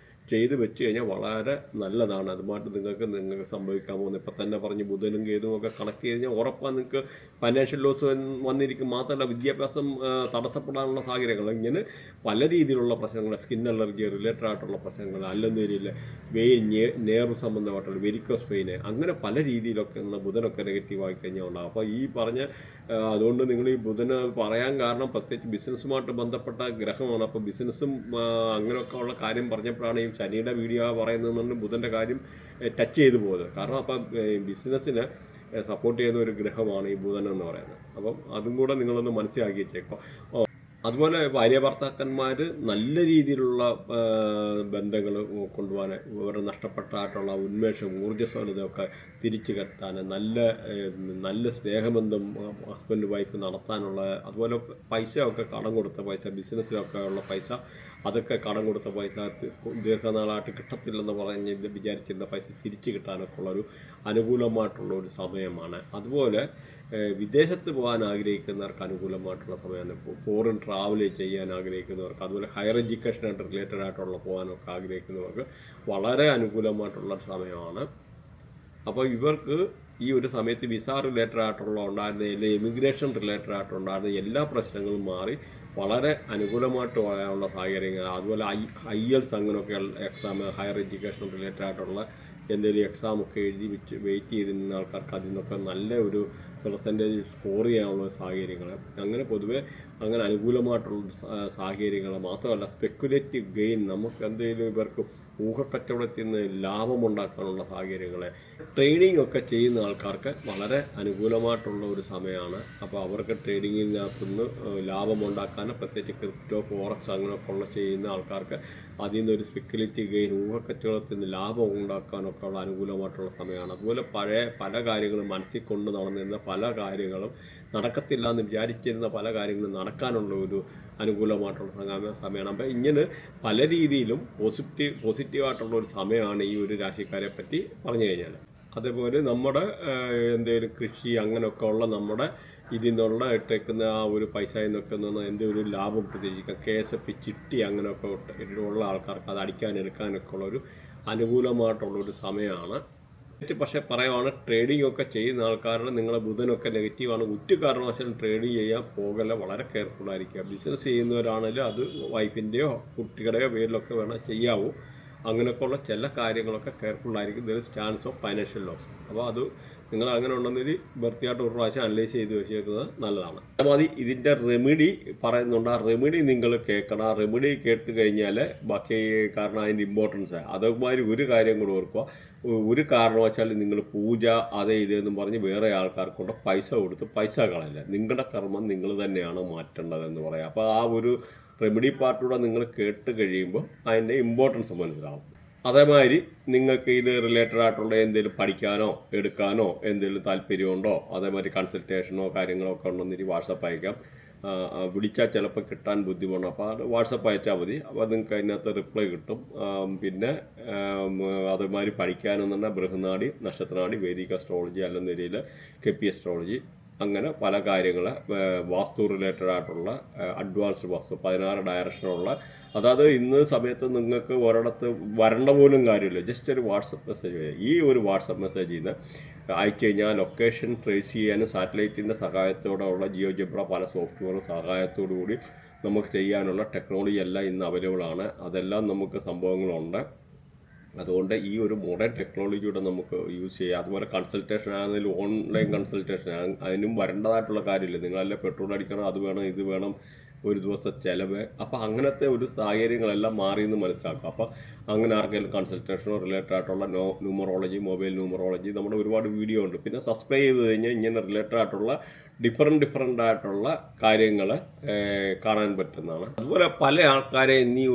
ചെയ്ത് വെച്ച് കഴിഞ്ഞാൽ വളരെ നല്ലതാണ്. അതുമായിട്ട് നിങ്ങൾക്ക് സംഭവിക്കാൻ പോകുന്നത് ഇപ്പം തന്നെ പറഞ്ഞ് ബുധനും കേതും ഒക്കെ കണക്ട് ചെയ്ത് കഴിഞ്ഞാൽ ഉറപ്പാണ് നിങ്ങൾക്ക് ഫൈനാൻഷ്യൽ ലോസ് വന്നിരിക്കും. മാത്രമല്ല വിദ്യാഭ്യാസം തടസ്സപ്പെടാനുള്ള സാഹചര്യങ്ങൾ, ഇങ്ങനെ പല രീതിയിലുള്ള പ്രശ്നങ്ങൾ, സ്കിൻ അലർജി റിലേറ്റഡ് ആയിട്ടുള്ള പ്രശ്നങ്ങൾ, അല്ലെന്നേരിയിൽ നേർവ് സംബന്ധമായിട്ടുള്ള വെരിക്കോസ് പെയിന്, അങ്ങനെ പല രീതിയിലൊക്കെ ബുധനൊക്കെ നെഗറ്റീവായി കഴിഞ്ഞാൽ ഉണ്ടാകും. അപ്പോൾ ഈ പറഞ്ഞ അതുകൊണ്ട് നിങ്ങൾ ഈ ബുധന് പറയാൻ കാരണം പ്രത്യേകിച്ച് ബിസിനസ്സുമായിട്ട് ബന്ധപ്പെട്ട ഗ്രഹമാണ്. അപ്പോൾ ബിസിനസ്സും അങ്ങനെയൊക്കെ ഉള്ള കാര്യം പറഞ്ഞപ്പോഴാണ് ഈ ശനിയുടെ വീഡിയോ പറയുന്നതെന്നുണ്ട് ബുധൻ്റെ കാര്യം ടച്ച് ചെയ്തു പോകുന്നത്. കാരണം അപ്പം ബിസിനസ്സിന് സപ്പോർട്ട് ചെയ്യുന്ന ഒരു ഗ്രഹമാണ് ഈ ബുധൻ എന്ന് പറയുന്നത്. അപ്പം അതും കൂടെ നിങ്ങളൊന്ന് മനസ്സിലാക്കി വെച്ചേക്കാം. അതുപോലെ ഭാര്യ ഭർത്താക്കന്മാർ നല്ല രീതിയിലുള്ള ബന്ധങ്ങൾ കൊണ്ടുപോകാൻ, ഇവരുടെ നഷ്ടപ്പെട്ടായിട്ടുള്ള ഉന്മേഷം ഊർജ്ജസ്വലതയൊക്കെ തിരിച്ചു കെട്ടാൻ, നല്ല സ്നേഹബന്ധം ഹസ്ബൻഡ് വൈഫ് നടത്താനുള്ള, അതുപോലെ പൈസയൊക്കെ കടം കൊടുത്ത പൈസ, ബിസിനസ്സിലൊക്കെ ഉള്ള പൈസ, അതൊക്കെ കടം കൊടുത്ത പൈസ ദീർഘനാളായിട്ട് കിട്ടത്തില്ലെന്ന് പറഞ്ഞ് വിചാരിച്ചിരുന്ന പൈസ തിരിച്ചു കിട്ടാനൊക്കെ ഉള്ളൊരു അനുകൂലമായിട്ടുള്ള ഒരു സമയമാണ്. അതുപോലെ വിദേശത്ത് പോകാൻ ആഗ്രഹിക്കുന്നവർക്ക് അനുകൂലമായിട്ടുള്ള സമയമാണ്. ഫോറിൻ ട്രാവൽ ചെയ്യാൻ ആഗ്രഹിക്കുന്നവർക്ക്, അതുപോലെ ഹയർ എഡ്യൂക്കേഷനായിട്ട് റിലേറ്റഡ് ആയിട്ടുള്ള പോകാനൊക്കെ ആഗ്രഹിക്കുന്നവർക്ക് വളരെ അനുകൂലമായിട്ടുള്ള സമയമാണ്. അപ്പോൾ ഇവർക്ക് ഈ ഒരു സമയത്ത് വിസ റിലേറ്റഡ് ആയിട്ടുള്ള ഉണ്ടായിരുന്ന അല്ലെങ്കിൽ എമിഗ്രേഷൻ റിലേറ്റഡ് ആയിട്ടുണ്ടായിരുന്ന എല്ലാ പ്രശ്നങ്ങളും മാറി വളരെ അനുകൂലമായിട്ട് പറയാനുള്ള സാഹചര്യങ്ങൾ, അതുപോലെ IELTS അങ്ങനെയൊക്കെ എക്സാം, ഹയർ എഡ്യൂക്കേഷൻ റിലേറ്റഡ് ആയിട്ടുള്ള എന്തെങ്കിലും എക്സാമൊക്കെ എഴുതി വെയിറ്റ് ചെയ്തിരുന്ന ആൾക്കാർക്ക് അതിൽ നിന്നൊക്കെ നല്ല ഒരു പെർസെൻറ്റേജ് സ്കോർ ചെയ്യാനുള്ള സാഹചര്യങ്ങൾ, അങ്ങനെ പൊതുവെ അങ്ങനെ അനുകൂലമായിട്ടുള്ള സാഹചര്യങ്ങൾ. മാത്രമല്ല സ്പെക്കുലേറ്റീവ് ഗെയിൻ, നമുക്ക് എന്തെങ്കിലും ഇവർക്ക് ഊഹക്കച്ചവടത്തിൽ നിന്ന് ലാഭമുണ്ടാക്കാനുള്ള സാഹചര്യങ്ങൾ, ട്രേഡിംഗ് ഒക്കെ ചെയ്യുന്ന ആൾക്കാർക്ക് വളരെ അനുകൂലമായിട്ടുള്ള ഒരു സമയമാണ്. അപ്പോൾ അവർക്ക് ട്രേഡിങ്ങിനകത്തുനിന്ന് ലാഭമുണ്ടാക്കാനും, പ്രത്യേകിച്ച് ക്രിപ്റ്റോ ഫോറക്സ് അങ്ങനെയൊക്കെ ഉള്ള ചെയ്യുന്ന ആൾക്കാർക്ക് അതിൽ നിന്നൊരു സ്പെക്കുലേറ്റീവ് ഗെയിൻ, ഊഹക്കച്ചവടത്തിൽ നിന്ന് ലാഭം ഉണ്ടാക്കാനൊക്കെ ഉള്ള അനുകൂലമായിട്ടുള്ള സമയമാണ്. അതുപോലെ പല കാര്യങ്ങളും മനസ്സിൽ കൊണ്ട് നടന്നിരുന്ന പല കാര്യങ്ങളും നടക്കത്തില്ല എന്ന് വിചാരിച്ചിരുന്ന പല കാര്യങ്ങളും നടക്കാനുള്ള ഒരു അനുകൂലമായിട്ടുള്ള സമയമാണ്. അപ്പോൾ ഇങ്ങനെ പല രീതിയിലും പോസിറ്റീവായിട്ടുള്ള ഒരു സമയമാണ് ഈ ഒരു രാശിക്കാരെ പറ്റി പറഞ്ഞു കഴിഞ്ഞാൽ. അതേപോലെ നമ്മുടെ എന്തെങ്കിലും കൃഷി അങ്ങനെയൊക്കെ ഉള്ള നമ്മുടെ ഇതിൽ നിന്നുള്ള ഇട്ടേക്കുന്ന ആ ഒരു പൈസയിൽ നിന്നൊക്കെ എന്തെങ്കിലും ലാഭം പ്രതീക്ഷിക്കാം. KSF ചിട്ടി അങ്ങനെയൊക്കെ ഉള്ള ആൾക്കാർക്ക് അത് എടുക്കാനൊക്കെ ഉള്ളൊരു അനുകൂലമായിട്ടുള്ളൊരു സമയമാണ്. പക്ഷേ പറയുവാണ്, ട്രേഡിംഗ് ഒക്കെ ചെയ്യുന്ന ആൾക്കാരുടെ നിങ്ങളെ ബുധനൊക്കെ നെഗറ്റീവാണ്. ഒറ്റ കാരണവശാലും ട്രേഡിംഗ് ചെയ്യാൻ പോകല, വളരെ കെയർഫുള്ളായിരിക്കുക. ബിസിനസ് ചെയ്യുന്നവരാണെങ്കിലും അത് വൈഫിൻ്റെയോ കുട്ടികളുടെയോ പേരിലൊക്കെ വേണം ചെയ്യാവൂ. അങ്ങനെയൊക്കെയുള്ള ചില കാര്യങ്ങളൊക്കെ കെയർഫുള്ളായിരിക്കും. There is chance of financial loss. അപ്പോൾ അത് നിങ്ങൾ അങ്ങനെ ഉണ്ടെന്നൊരു വൃത്തിയായിട്ട് ഒരു പ്രാവശ്യം അനലൈസ് ചെയ്ത് വെച്ചേക്കുന്നത് നല്ലതാണ്. അതുമാതിരി ഇതിൻ്റെ റെമഡി പറയുന്നുണ്ട്. ആ റെമഡി നിങ്ങൾ കേൾക്കണം. ആ റെമഡി കേട്ട് കഴിഞ്ഞാൽ ബാക്കി, കാരണം അതിൻ്റെ ഇമ്പോർട്ടൻസ് അതുമാതിരി ഒരു കാര്യം കൂടെ ഓർക്കുക. ഒരു കാരണവശാലും നിങ്ങൾ പൂജ അതേ ഇതെന്നും പറഞ്ഞ് വേറെ ആൾക്കാർക്ക് കൊണ്ട് പൈസ കൊടുത്ത് പൈസ കളയില്ല. നിങ്ങളുടെ കർമ്മം നിങ്ങൾ തന്നെയാണ് മാറ്റേണ്ടതെന്ന് പറയാം. അപ്പോൾ ആ ഒരു റെമഡി പാർട്ടൂടെ നിങ്ങൾ കേട്ട് കഴിയുമ്പോൾ അതിൻ്റെ ഇമ്പോർട്ടൻസ് മനസ്സിലാവും. അതേമാതിരി നിങ്ങൾക്ക് ഇത് റിലേറ്റഡ് ആയിട്ടുള്ള എന്തെങ്കിലും പഠിക്കാനോ എടുക്കാനോ എന്തെങ്കിലും താല്പര്യമുണ്ടോ, അതേമാതിരി കൺസൾട്ടേഷനോ കാര്യങ്ങളോ ഒക്കെ ഉണ്ടെന്നിട്ട് വാട്സപ്പ് അയക്കാം. വിളിച്ചാൽ ചിലപ്പോൾ കിട്ടാൻ ബുദ്ധിമുട്ടാണ്. അപ്പോൾ അത് വാട്സപ്പ് അയച്ചാൽ മതി. അപ്പോൾ നിങ്ങൾക്ക് അതിനകത്ത് റിപ്ലൈ കിട്ടും. പിന്നെ അതേമാതിരി പഠിക്കാനെന്ന് പറഞ്ഞാൽ ബൃഹനാടി, നക്ഷത്രനാടി, വേദിക അസ്ട്രോളജി അല്ലെന്ന രീതിയിൽ കെപ്പി അസ്ട്രോളജി, അങ്ങനെ പല കാര്യങ്ങൾ, വാസ്തു റിലേറ്റഡ് ആയിട്ടുള്ള അഡ്വാൻസ്ഡ് വാസ്തു 16 ഡയറക്ഷനുള്ള, അതായത് ഇന്ന് സമയത്ത് നിങ്ങൾക്ക് ഒരിടത്ത് വരേണ്ട പോലും കാര്യമില്ല. ജസ്റ്റ് ഒരു വാട്സപ്പ് മെസ്സേജ്, ഈ ഒരു വാട്സപ്പ് മെസ്സേജിൽ നിന്ന് അയച്ചു കഴിഞ്ഞാൽ ലൊക്കേഷൻ ട്രേസ് ചെയ്യാനും സാറ്റലൈറ്റിൻ്റെ സഹായത്തോടെ ഉള്ള ജിയോജിബ്ര പല സോഫ്റ്റ്വെയറും സഹായത്തോടു കൂടി നമുക്ക് ചെയ്യാനുള്ള ടെക്നോളജി എല്ലാം ഇന്ന് അവൈലബിൾ ആണ്. അതെല്ലാം നമുക്ക് സംഭവങ്ങളുണ്ട്. അതുകൊണ്ട് ഈ ഒരു മോഡേൺ ടെക്നോളജിയുടെ നമുക്ക് യൂസ് ചെയ്യാം. അതുപോലെ കൺസൾട്ടേഷൻ ആണെങ്കിലും ഓൺലൈൻ കൺസൾട്ടേഷൻ, അതിനും വരേണ്ടതായിട്ടുള്ള കാര്യമില്ല. നിങ്ങളല്ലേ പെട്രോൾ അടിക്കണം, അത് വേണം, ഇത് വേണം, ഒരു ദിവസം ചിലവ്. അപ്പോൾ അങ്ങനത്തെ ഒരു സാഹചര്യങ്ങളെല്ലാം മാറിയെന്ന് മനസ്സിലാക്കുക. അപ്പോൾ അങ്ങനെ ആർക്കെങ്കിലും കൺസൾട്ടേഷനോ റിലേറ്റഡ് ആയിട്ടുള്ള ന്യൂമറോളജി, മൊബൈൽ ന്യൂമറോളജി നമ്മുടെ ഒരുപാട് വീഡിയോ ഉണ്ട്. പിന്നെ സബ്സ്ക്രൈബ് ചെയ്ത് കഴിഞ്ഞാൽ ഇങ്ങനെ റിലേറ്റഡ് ആയിട്ടുള്ള ഡിഫറെൻ്റ് ആയിട്ടുള്ള കാര്യങ്ങൾ കാണാൻ പറ്റുന്നതാണ്. അതുപോലെ പല ആൾക്കാരെ ഈ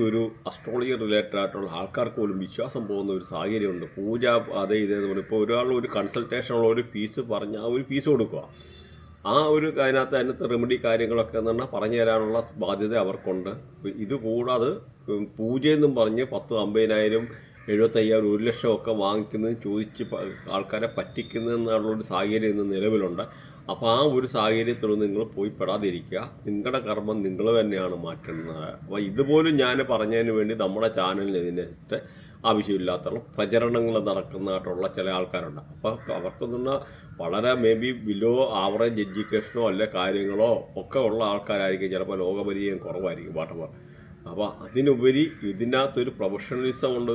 ഒരു അസ്ട്രോളജി റിലേറ്റഡ് ആയിട്ടുള്ള ആൾക്കാർക്ക് പോലും വിശ്വാസം പോകുന്ന ഒരു സാഹചര്യമുണ്ട്. പൂജ അതേ ഇതേന്ന് പറയും. ഇപ്പോൾ ഒരാൾ ഒരു കൺസൾട്ടേഷനുള്ള ഒരു ഫീസ് പറഞ്ഞാൽ ആ ഒരു ഫീസ് കൊടുക്കുക. ആ ഒരു അതിനകത്ത് റെമഡി കാര്യങ്ങളൊക്കെ എന്ന് പറഞ്ഞാൽ പറഞ്ഞു തരാനുള്ള ബാധ്യത അവർക്കുണ്ട്. ഇത് കൂടാതെ പൂജയെന്നും പറഞ്ഞ് 10, 50,000, 75,000, 1 ലക്ഷം ഒക്കെ വാങ്ങിക്കുന്നതും ചോദിച്ച് ആൾക്കാരെ പറ്റിക്കുന്നതെന്നുള്ളൊരു സാഹചര്യം ഇന്ന് നിലവിലുണ്ട്. അപ്പോൾ ആ ഒരു സാഹചര്യത്തിലൊന്നും നിങ്ങൾ പോയി പെടാതിരിക്കുക. നിങ്ങളുടെ കർമ്മം നിങ്ങൾ തന്നെയാണ് മാറ്റുന്നത്. അപ്പോൾ ഇതുപോലും ഞാൻ പറഞ്ഞതിന് വേണ്ടി നമ്മുടെ ചാനലിൽ ഇതിനെതിരെ ആവശ്യമില്ലാത്തുള്ള പ്രചരണങ്ങൾ നടക്കുന്നതായിട്ടുള്ള ചില ആൾക്കാരുണ്ട്. അപ്പോൾ അവർക്കൊന്നും വളരെ മേ ബി ബിലോ ആവറേജ് എഡ്യൂക്കേഷനോ അല്ലെ കാര്യങ്ങളോ ഒക്കെ ഉള്ള ആൾക്കാരായിരിക്കും. ചിലപ്പോൾ ലോകപരിചയം കുറവായിരിക്കും വാട്ടവർ. അപ്പോൾ അതിനുപരി ഇതിനകത്തൊരു പ്രൊഫഷണലിസം ഉണ്ട്,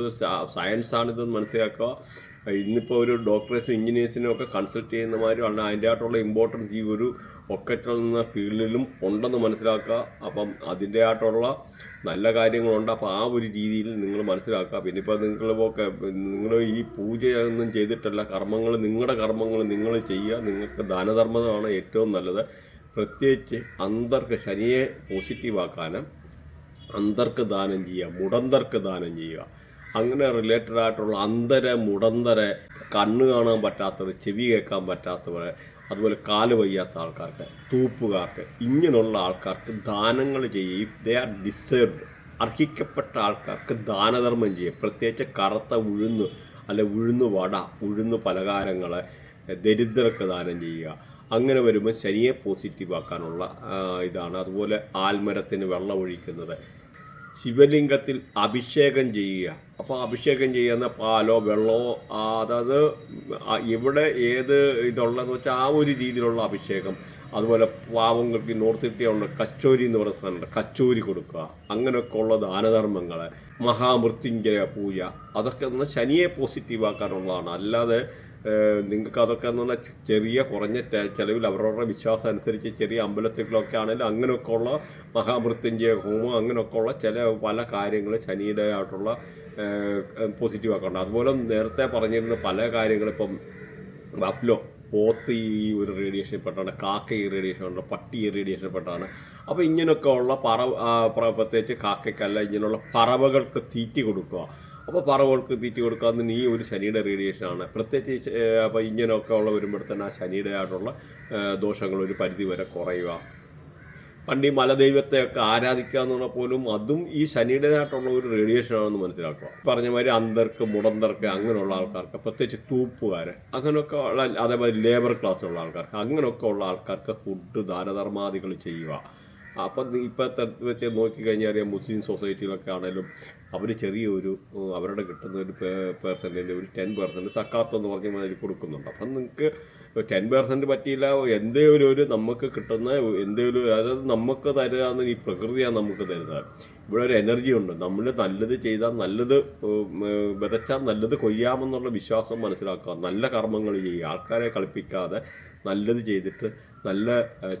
സയൻസാണിതെന്ന് മനസ്സിലാക്കുക. ഇന്നിപ്പോൾ ഒരു ഡോക്ടേഴ്സും എഞ്ചിനീയേഴ്സിനും ഒക്കെ കൺസൾട്ട് ചെയ്യുന്ന മാതിരി അതിൻ്റെ ആയിട്ടുള്ള ഇമ്പോർട്ടൻസ് ഈ ഒരു ഒക്കറ്റിൽ എന്ന ഫീൽഡിലും ഉണ്ടെന്ന് മനസ്സിലാക്കുക. അപ്പം അതിൻ്റെ ആയിട്ടുള്ള നല്ല കാര്യങ്ങളുണ്ട്. അപ്പോൾ ആ ഒരു രീതിയിൽ നിങ്ങൾ മനസ്സിലാക്കുക. പിന്നെ ഇപ്പോൾ നിങ്ങൾ ഈ പൂജയൊന്നും ചെയ്തിട്ടല്ല, നിങ്ങളുടെ കർമ്മങ്ങൾ നിങ്ങൾ ചെയ്യുക. നിങ്ങൾക്ക് ദാനധർമ്മമാണ് ഏറ്റവും നല്ലത്. പ്രത്യേകിച്ച് ശനിയെ പോസിറ്റീവാക്കാനും അന്തർക്ക് ദാനം ചെയ്യുക, മുടന്തർക്ക് ദാനം ചെയ്യുക. അങ്ങനെ റിലേറ്റഡ് ആയിട്ടുള്ള മുടന്തര, കണ്ണ് കാണാൻ പറ്റാത്തവർ, ചെവി കേൾക്കാൻ പറ്റാത്തവർ, അതുപോലെ കാല് വയ്യാത്ത ആൾക്കാർക്ക്, തൂപ്പുകാർക്ക്, ഇങ്ങനെയുള്ള ആൾക്കാർക്ക് ദാനങ്ങൾ ചെയ്യും. They are deserved. അർഹിക്കപ്പെട്ട ആൾക്കാർക്ക് ദാനധർമ്മം ചെയ്യുക. പ്രത്യേകിച്ച് കറുത്ത ഉഴുന്ന് ഉഴുന്ന് വട, ഉഴുന്ന് പലഹാരങ്ങൾ ദരിദ്രർക്ക് ദാനം ചെയ്യുക. അങ്ങനെ വരുമ്പോൾ ശനിയെ പോസിറ്റീവാക്കാനുള്ള ഇതാണ്. അതുപോലെ ആൽമരത്തിന് വെള്ളം ഒഴിക്കുന്നത്, ശിവലിംഗത്തിൽ അഭിഷേകം ചെയ്യുക. അപ്പോൾ അഭിഷേകം ചെയ്യുന്ന പാലോ വെള്ളമോ, അതായത് ഇവിടെ ഏത് ഇതുള്ളതെന്ന് വെച്ചാൽ ആ ഒരു രീതിയിലുള്ള അഭിഷേകം. അതുപോലെ പാവങ്ങൾക്ക് നോർത്ത് ഇന്ത്യയുള്ള കച്ചോരി എന്ന് പറയുന്ന സ്ഥലമുണ്ട്, കച്ചോരി കൊടുക്കുക. അങ്ങനെയൊക്കെ ഉള്ള ദാനധർമ്മങ്ങൾ, മഹാമൃത്യുഞ്ജയ പൂജ, അതൊക്കെ എന്ന് പറഞ്ഞാൽ ശനിയെ പോസിറ്റീവാക്കാനുള്ളതാണ്. അല്ലാതെ നിങ്ങൾക്ക് അതൊക്കെ എന്ന് പറഞ്ഞാൽ ചെറിയ കുറഞ്ഞ ചിലവിൽ അവരവരുടെ വിശ്വാസം അനുസരിച്ച് ചെറിയ അമ്പലത്തിലൊക്കെ ആണെങ്കിലും അങ്ങനെയൊക്കെ ഉള്ള മഹാമൃത്യുഞ്ജയ ഹോമം, അങ്ങനെയൊക്കെ ഉള്ള പല കാര്യങ്ങൾ ശനിയുടെ ആയിട്ടുള്ള പോസിറ്റീവ് ആക്കുന്നുണ്ട്. അതുപോലെ നേരത്തെ പറഞ്ഞിരുന്ന പല കാര്യങ്ങൾ, ഇപ്പം ബഫ്ലോ, പോത്ത് ഈ ഒരു റേഡിയേഷൻ പെട്ടാണ്, കാക്ക ഈ റേഡിയേഷൻ ഉണ്ട്, പട്ടി ഈ റേഡിയേഷൻ പെട്ടാണ്. അപ്പോൾ ഇങ്ങനെയൊക്കെ ഉള്ള പ്രത്യേകിച്ച് കാക്കയ്ക്കല്ല, ഇങ്ങനെയുള്ള പറവകൾക്ക് തീറ്റി കൊടുക്കുക. അപ്പോൾ പറവകൾക്ക് തീറ്റി കൊടുക്കാമെന്ന് ഈ ഒരു ശനിയുടെ റേഡിയേഷനാണ്. പ്രത്യേകിച്ച് അപ്പോൾ ഇങ്ങനെയൊക്കെ ഉള്ള വരുമ്പോഴത്തേന് ആ ശനിയുടെ ആയിട്ടുള്ള ദോഷങ്ങൾ ഒരു പരിധി വരെ കുറയുക. പണ്ട് ഈ മലദൈവത്തെയൊക്കെ ആരാധിക്കുക എന്ന് പറഞ്ഞാൽ പോലും അതും ഈ ശനിയുടേതായിട്ടുള്ള ഒരു റേഡിയേഷനാണെന്ന് മനസ്സിലാക്കുക. പറഞ്ഞ മാതിരി അന്തർക്ക്, മുടന്തർക്ക്, അങ്ങനെയുള്ള ആൾക്കാർക്ക്, പ്രത്യേകിച്ച് തൂപ്പുകാർ, അങ്ങനെയൊക്കെ ഉള്ള, അതേപോലെ ലേബർ ക്ലാസ്സിലുള്ള ആൾക്കാർക്ക്, അങ്ങനെയൊക്കെ ഉള്ള ആൾക്കാർക്ക് ഫുഡ് ദാനധർമാദികൾ ചെയ്യുക. അപ്പം ഇപ്പോഴത്തെ വെച്ച് നോക്കിക്കഴിഞ്ഞാൽ അറിയാം, മുസ്ലിം സൊസൈറ്റിയിലൊക്കെ ആണെങ്കിലും അവർ ചെറിയൊരു അവരുടെ കിട്ടുന്ന ഒരു പേഴ്സൻറ്റേജ് ഒരു 10% സക്കാത്ത് എന്ന് പറഞ്ഞ മാതിരി കൊടുക്കുന്നുണ്ട്. അപ്പം നിങ്ങൾക്ക് 10% പറ്റിയില്ല, എന്തെങ്കിലും ഒരു നമുക്ക് കിട്ടുന്ന എന്തെങ്കിലും, അതായത് നമുക്ക് തരുകയെന്ന് ഈ പ്രകൃതിയാണ് നമുക്ക് തരുന്നത്. ഇവിടെ ഒരു എനർജി ഉണ്ട്. നമ്മൾ നല്ലത് ചെയ്താൽ നല്ലത് വിതച്ചാൽ നല്ലത് കൊയ്യാമെന്നുള്ള വിശ്വാസം മനസ്സിലാക്കുക. നല്ല കർമ്മങ്ങൾ ചെയ്യുക, ആൾക്കാരെ കളിപ്പിക്കാതെ നല്ലത് ചെയ്തിട്ട് നല്ല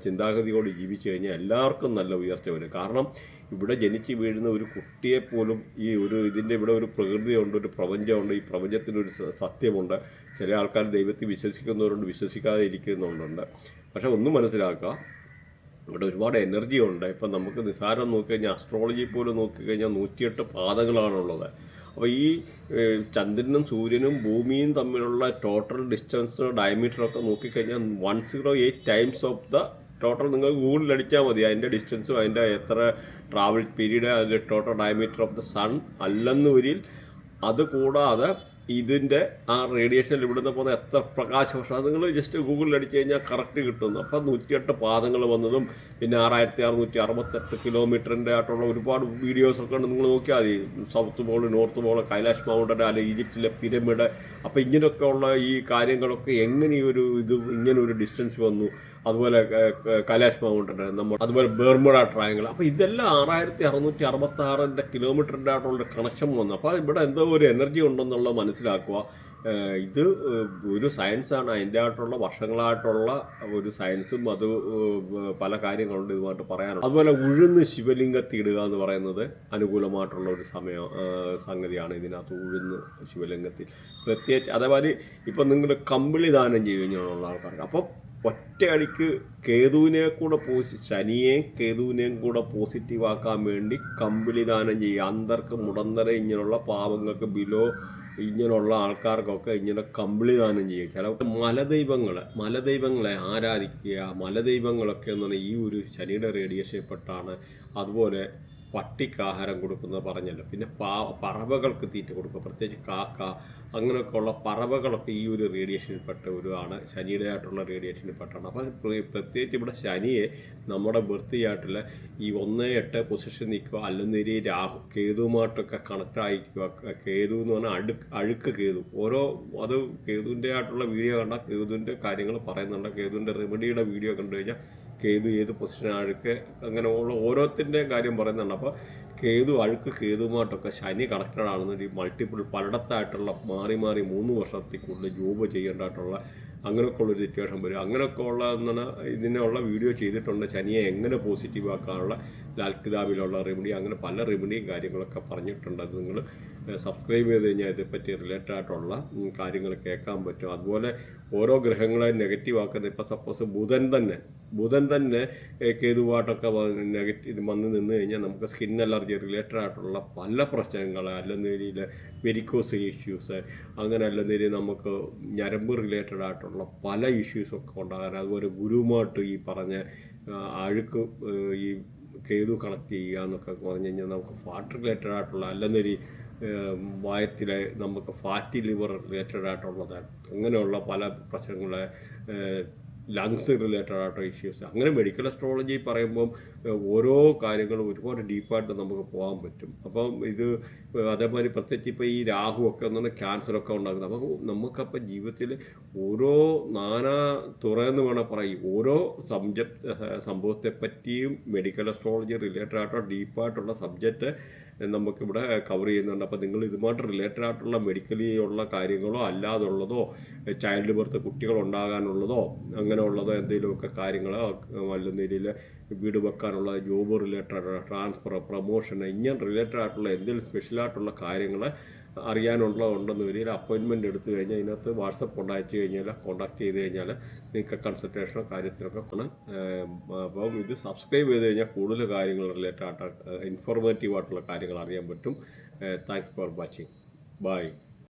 ചിന്താഗതിയോട് ജീവിച്ചു കഴിഞ്ഞാൽ എല്ലാവർക്കും നല്ല ഉയർച്ച വരും. കാരണം ഇവിടെ ജനിച്ച് വീഴുന്ന ഒരു കുട്ടിയെപ്പോലും ഈ ഇതിൻ്റെ ഇവിടെ ഒരു പ്രകൃതിയുണ്ട്, ഒരു പ്രപഞ്ചമുണ്ട്, ഈ പ്രപഞ്ചത്തിനൊരു സത്യമുണ്ട്. ചില ആൾക്കാർ ദൈവത്തിൽ വിശ്വസിക്കുന്നവരുണ്ട്, വിശ്വസിക്കാതെ ഇരിക്കുന്നവരുണ്ട്. പക്ഷെ ഒന്നും മനസ്സിലാക്കുക, ഇവിടെ ഒരുപാട് എനർജി ഉണ്ട്. ഇപ്പം നമുക്ക് നിസ്സാരം നോക്കിക്കഴിഞ്ഞാൽ അസ്ട്രോളജി പോലും നോക്കിക്കഴിഞ്ഞാൽ 108 പാദങ്ങളാണുള്ളത്. അപ്പോൾ ഈ ചന്ദ്രനും സൂര്യനും ഭൂമിയും തമ്മിലുള്ള ടോട്ടൽ ഡിസ്റ്റൻസ് ഡയമീറ്ററൊക്കെ നോക്കിക്കഴിഞ്ഞാൽ 108 ടൈംസ് ഓഫ് ദ ടോട്ടൽ. നിങ്ങൾ ഗൂഗിളിൽ അടിച്ചാൽ മതി അതിൻ്റെ ഡിസ്റ്റൻസും അതിൻ്റെ എത്ര ട്രാവൽ പീരീഡ്, അതിൻ്റെ total diameter of the sun അല്ലെന്ന് വരിൽ. അതുകൂടാതെ ഇതിൻ്റെ ആ റേഡിയേഷനിൽ ഇവിടുന്ന് പോകുന്ന എത്ര പ്രകാശവർഷം, അത് നിങ്ങൾ ജസ്റ്റ് ഗൂഗിളിൽ അടിച്ചു കഴിഞ്ഞാൽ കറക്റ്റ് കിട്ടുന്നു. അപ്പോൾ 108 പാദങ്ങൾ വന്നതും പിന്നെ 6668 കിലോമീറ്ററിൻ്റെ ആയിട്ടുള്ള ഒരുപാട് വീഡിയോസൊക്കെ ഉണ്ട്, നിങ്ങൾ നോക്കിയാൽ മതി. South Paul, north Paul, Kailash mountain, അല്ലെങ്കിൽ ഈജിപ്തിലെ പിരമിഡ്. അപ്പോൾ ഇങ്ങനെയൊക്കെ ഉള്ള ഈ കാര്യങ്ങളൊക്കെ എങ്ങനെ ഇങ്ങനെ ഒരു ഡിസ്റ്റൻസ് വന്നു. അതുപോലെ കൈലാഷ് മൗണ്ടൻ, അതുപോലെ ബെർമുഡ ട്രയാങ്കിൾ. അപ്പോൾ ഇതെല്ലാം 6666 കിലോമീറ്ററിൻ്റെ ആയിട്ടുള്ള കണക്ഷൻ വന്നു. അപ്പോൾ ഇവിടെ എന്തോ ഒരു എനർജി ഉണ്ടെന്നുള്ളത് മനസ്സിലാക്കുക. ഇത് ഒരു സയൻസാണ്, അതിൻ്റെ ആയിട്ടുള്ള വർഷങ്ങളായിട്ടുള്ള ഒരു സയൻസും അത് പല കാര്യങ്ങളുണ്ട് ഇതുമായിട്ട് പറയാനുണ്ട്. അതുപോലെ ഉഴുന്ന് ശിവലിംഗത്തിൽ ഇടുക എന്ന് പറയുന്നത് അനുകൂലമായിട്ടുള്ള ഒരു സംഗതിയാണ്. ഇതിനകത്ത് ഉഴുന്ന് ശിവലിംഗത്തിൽ പ്രത്യേകിച്ച്, അതേമാതിരി ഇപ്പം നിങ്ങൾ കമ്പിളി ദാനം ചെയ്ത് കഴിഞ്ഞുള്ള ആൾക്കാർക്ക് അപ്പം ഒറ്റയടിക്ക് ശനിയെയും കേതുവിനെയും കൂടെ പോസിറ്റീവാക്കാൻ വേണ്ടി കമ്പിളി ദാനം ചെയ്യുക. അന്തർക്ക് മുടന്തര ഇങ്ങനെയുള്ള പാവങ്ങൾക്ക് ഇങ്ങനെയുള്ള ആൾക്കാർക്കൊക്കെ ഇങ്ങനെ കമ്പിളി ദാനം ചെയ്യുക. ചില മലദൈവങ്ങളെ ആരാധിക്കുക. മലദൈവങ്ങളൊക്കെ എന്ന് പറഞ്ഞാൽ ഈ ഒരു ശനിയുടെ റേഡിയേഷനിൽപ്പെട്ടാണ്. അതുപോലെ പട്ടിക്ക് ആഹാരം കൊടുക്കുന്നത് പറഞ്ഞല്ലോ. പിന്നെ പറവകൾക്ക് തീറ്റ കൊടുക്കുക, പ്രത്യേകിച്ച് കാക്ക അങ്ങനെയൊക്കെയുള്ള പറവകളൊക്കെ ഈ ഒരു റേഡിയേഷനിൽപ്പെട്ട ആണ്, ശനിയുടെ ആയിട്ടുള്ള റേഡിയേഷനിൽപ്പെട്ടാണ്. അപ്പോൾ പ്രത്യേകിച്ച് ഇവിടെ ശനിയെ നമ്മുടെ ബർത്തിയായിട്ടുള്ള ഈ 1-8 പൊസിഷൻ നിൽക്കുക, അല്ലെങ്കിൽ കേതുവുമായിട്ടൊക്കെ കണക്റ്റ് ആയിക്കുക. കേതു എന്ന് പറഞ്ഞാൽ അഴുക്ക് കേതു. അത് കേതുവിൻ്റെ ആയിട്ടുള്ള വീഡിയോ കണ്ടാൽ കേതുവിൻ്റെ കാര്യങ്ങൾ പറയുന്നുണ്ട്. കേതുവിൻ്റെ റെമഡിയുടെ വീഡിയോ കണ്ടു കഴിഞ്ഞാൽ കേതു ഏത് പൊസിഷൻ അഴുക്ക് അങ്ങനെയുള്ള ഓരോത്തിൻ്റെയും കാര്യം പറയുന്നുണ്ട്. അപ്പോൾ കേതുവുമായിട്ടൊക്കെ ശനി കണക്റ്റഡ് ആണെന്ന് മൾട്ടിപ്പിൾ പലയിടത്തായിട്ടുള്ള മാറി 3 വർഷത്തിൽ കൂടുതൽ ജോബ് ചെയ്യേണ്ടതായിട്ടുള്ള അങ്ങനെയൊക്കെ ഉള്ളൊരു സിറ്റുവേഷൻ വരും. അങ്ങനെയൊക്കെ ഉള്ള ഇതിനുള്ള വീഡിയോ ചെയ്തിട്ടുണ്ട്. ശനിയെ എങ്ങനെ പോസിറ്റീവ് ആക്കാനുള്ള ലാൽ കിതാബിലുള്ള റെമഡി, അങ്ങനെ പല റെമഡിയും കാര്യങ്ങളൊക്കെ പറഞ്ഞിട്ടുണ്ട്. അത് നിങ്ങൾ സബ്സ്ക്രൈബ് ചെയ്ത് കഴിഞ്ഞാൽ ഇതേപ്പറ്റി റിലേറ്റഡ് ആയിട്ടുള്ള കാര്യങ്ങൾ കേൾക്കാൻ പറ്റും. അതുപോലെ ഓരോ ഗ്രഹങ്ങളെ നെഗറ്റീവ് ആക്കുന്ന, ഇപ്പോൾ സപ്പോസ് ബുധൻ തന്നെ കേതുവായിട്ടൊക്കെ ഇത് വന്ന് നിന്ന് കഴിഞ്ഞാൽ നമുക്ക് സ്കിൻ അലർജി റിലേറ്റഡ് ആയിട്ടുള്ള പല പ്രശ്നങ്ങൾ, അല്ലെന്നേരിയിൽ വെരിക്കോസ് ഇഷ്യൂസ്, അങ്ങനെ അല്ലെന്നേരി നമുക്ക് ഞരമ്പ് റിലേറ്റഡ് ആയിട്ടുള്ള പല ഇഷ്യൂസൊക്കെ ഉണ്ടാകാൻ. അതുപോലെ ഗുരുവുമായിട്ട് ഈ പറഞ്ഞ അഴുക്ക് ഈ കേതു കണക്ട് ചെയ്യുക എന്നൊക്കെ പറഞ്ഞു കഴിഞ്ഞാൽ നമുക്ക് ഫാറ്റ് റിലേറ്റഡ് ആയിട്ടുള്ള, അല്ലെന്നൊരു വയറ്റിലെ നമുക്ക് ഫാറ്റി ലിവർ റിലേറ്റഡ് ആയിട്ടുള്ളത്, അങ്ങനെയുള്ള പല പ്രശ്നങ്ങളെ ലങ്സ് റിലേറ്റഡ് ആയിട്ടുള്ള ഇഷ്യൂസ്. അങ്ങനെ മെഡിക്കൽ അസ്ട്രോളജി പറയുമ്പം ഓരോ കാര്യങ്ങളും ഒരുപാട് ഡീപ്പായിട്ട് നമുക്ക് പോകാൻ പറ്റും. അപ്പം അതേമാതിരി പ്രത്യേകിച്ച് ഇപ്പോൾ ഈ രാഹുവൊക്കെ എന്ന് പറഞ്ഞാൽ ക്യാൻസറൊക്കെ ഉണ്ടാക്കുന്നത്. അപ്പോൾ നമുക്കപ്പോൾ ജീവിതത്തിൽ ഓരോ തുറയെന്ന് വേണം പറയും, ഓരോ സംഭവത്തെപ്പറ്റിയും മെഡിക്കൽ അസ്ട്രോളജി റിലേറ്റഡ് ആയിട്ടുള്ള ഡീപ്പായിട്ടുള്ള സബ്ജക്റ്റ് നമുക്കിവിടെ കവർ ചെയ്യുന്നുണ്ട്. അപ്പോൾ നിങ്ങൾ ഇതുമായിട്ട് റിലേറ്റഡ് ആയിട്ടുള്ള മെഡിക്കലി ഉള്ള കാര്യങ്ങളോ അല്ലാതുള്ളതോ, ചൈൽഡ് ബർത്ത് കുട്ടികൾ ഉണ്ടാകാനുള്ളതോ അങ്ങനെയുള്ളതോ എന്തെങ്കിലുമൊക്കെ കാര്യങ്ങളോ, അല്ലെന്നേരിയിൽ വീട് വെക്കാനുള്ള, ജോബ് റിലേറ്റഡ്, ട്രാൻസ്ഫർ, പ്രൊമോഷൻ, ഇങ്ങനെ റിലേറ്റഡ് ആയിട്ടുള്ള എന്തെങ്കിലും സ്പെഷ്യലായിട്ടുള്ള കാര്യങ്ങൾ അറിയാനുള്ളതുണ്ടെന്ന് വരിക അപ്പോയിൻമെൻറ്റ് എടുത്തു കഴിഞ്ഞാൽ ഇതിനകത്ത് വാട്സപ്പ് അയച്ചു കഴിഞ്ഞാൽ കോൺടാക്ട് ചെയ്ത് കഴിഞ്ഞാൽ നിങ്ങൾക്ക് കൺസൾട്ടേഷനോ കാര്യത്തിനൊക്കെ കൊണ്ട്. അപ്പം ഇത് സബ്സ്ക്രൈബ് ചെയ്ത് കഴിഞ്ഞാൽ കൂടുതൽ കാര്യങ്ങൾ റിലേറ്റഡ് ആയിട്ട് ഇൻഫോർമേറ്റീവ് ആയിട്ടുള്ള കാര്യങ്ങൾ അറിയാൻ പറ്റും. Thanks for watching. ബൈ.